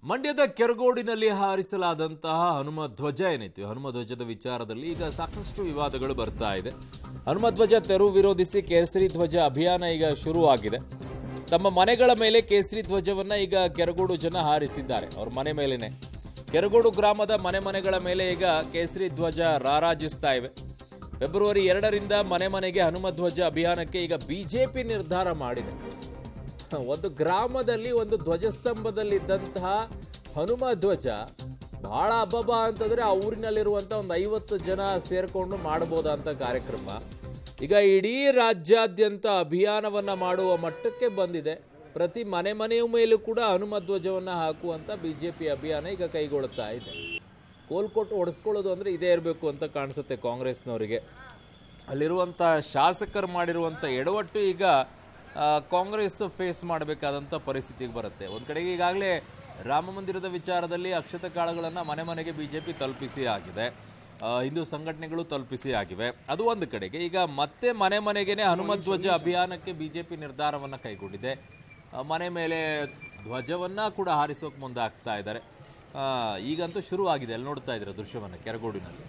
ಮಂಡ್ಯದ ಕೆರಗೋಡಿನಲ್ಲಿ ಹಾರಿಸಲಾದಂತಹ ಹನುಮ ಧ್ವಜ ಏನಿತ್ತು ಹನುಮ ಧ್ವಜದ ವಿಚಾರದಲ್ಲಿ ಈಗ ಸಾಕಷ್ಟು ವಿವಾದಗಳು ಬರ್ತಾ ಇದೆ. ಹನುಮ ಧ್ವಜ ತೆರವು ವಿರೋಧಿಸಿ ಕೇಸರಿ ಧ್ವಜ ಅಭಿಯಾನ ಈಗ ಶುರುವಾಗಿದೆ. ತಮ್ಮ ಮನೆಗಳ ಮೇಲೆ ಕೇಸರಿ ಧ್ವಜವನ್ನ ಈಗ ಕೆರಗೋಡು ಜನ ಹಾರಿಸಿದ್ದಾರೆ. ಅವ್ರ ಮನೆ ಮೇಲೇನೆ ಕೆರಗೋಡು ಗ್ರಾಮದ ಮನೆಗಳ ಮೇಲೆ ಈಗ ಕೇಸರಿ ಧ್ವಜ ರಾರಾಜಿಸ್ತಾ ಇವೆ. ಫೆಬ್ರವರಿ 2ರಿಂದ ಮನೆಗೆ ಹನುಮ ಧ್ವಜ ಅಭಿಯಾನಕ್ಕೆ ಈಗ ಬಿಜೆಪಿ ನಿರ್ಧಾರ ಮಾಡಿದೆ. ಒಂದು ಗ್ರಾಮದಲ್ಲಿ ಒಂದು ಧ್ವಜಸ್ತಂಭದಲ್ಲಿದ್ದಂತಹ ಹನುಮ ಧ್ವಜ ಬಹಳ ಹಬ್ಬ ಅಂತಂದ್ರೆ ಆ ಊರಿನಲ್ಲಿರುವಂತಹ ಒಂದು 50 ಜನ ಸೇರ್ಕೊಂಡು ಮಾಡಬಹುದಂತ ಕಾರ್ಯಕ್ರಮ ಈಗ ಇಡೀ ರಾಜ್ಯಾದ್ಯಂತ ಅಭಿಯಾನವನ್ನ ಮಾಡುವ ಮಟ್ಟಕ್ಕೆ ಬಂದಿದೆ. ಪ್ರತಿ ಮನೆಯ ಮೇಲೂ ಕೂಡ ಹನುಮ ಧ್ವಜವನ್ನ ಹಾಕುವಂತ ಬಿಜೆಪಿ ಅಭಿಯಾನ ಈಗ ಕೈಗೊಳ್ಳುತ್ತಾ ಇದೆ. ಕೋಲ್ಕೊಟ್ಟು ಹೊಡೆಸ್ಕೊಳ್ಳೋದು ಅಂದ್ರೆ ಇದೇ ಇರಬೇಕು ಅಂತ ಕಾಣಿಸುತ್ತೆ ಕಾಂಗ್ರೆಸ್ನವರಿಗೆ. ಅಲ್ಲಿರುವಂತ ಶಾಸಕರು ಮಾಡಿರುವಂತ ಎಡವಟ್ಟು ಈಗ ಕಾಂಗ್ರೆಸ್ ಫೇಸ್ ಮಾಡಬೇಕಾದಂಥ ಪರಿಸ್ಥಿತಿಗೆ ಬರುತ್ತೆ. ಒಂದು ಕಡೆಗೆ ಈಗಾಗಲೇ ರಾಮ ಮಂದಿರದ ವಿಚಾರದಲ್ಲಿ ಅಕ್ಷತ ಕಾಳುಗಳನ್ನು ಮನೆಗೆ ಬಿಜೆಪಿ ತಲುಪಿಸಿ ಆಗಿದೆ. ಹಿಂದೂ ಸಂಘಟನೆಗಳು ತಲುಪಿಸಿ ಆಗಿವೆ. ಅದು ಒಂದು ಕಡೆಗೆ ಈಗ ಮತ್ತೆ ಮನೆಗೇನೆ ಹನುಮ ಧ್ವಜ ಅಭಿಯಾನಕ್ಕೆ ಬಿಜೆಪಿ ನಿರ್ಧಾರವನ್ನು ಕೈಗೊಂಡಿದೆ. ಮನೆ ಮೇಲೆ ಧ್ವಜವನ್ನ ಕೂಡ ಹಾರಿಸೋಕೆ ಮುಂದೆ ಆಗ್ತಾ ಇದ್ದಾರೆ. ಈಗಂತೂ ಶುರು ಆಗಿದೆ. ಅಲ್ಲಿ ನೋಡ್ತಾ ಇದ್ದಾರೆ ದೃಶ್ಯವನ್ನು ಕೆರಗೋಡಿನಲ್ಲಿ.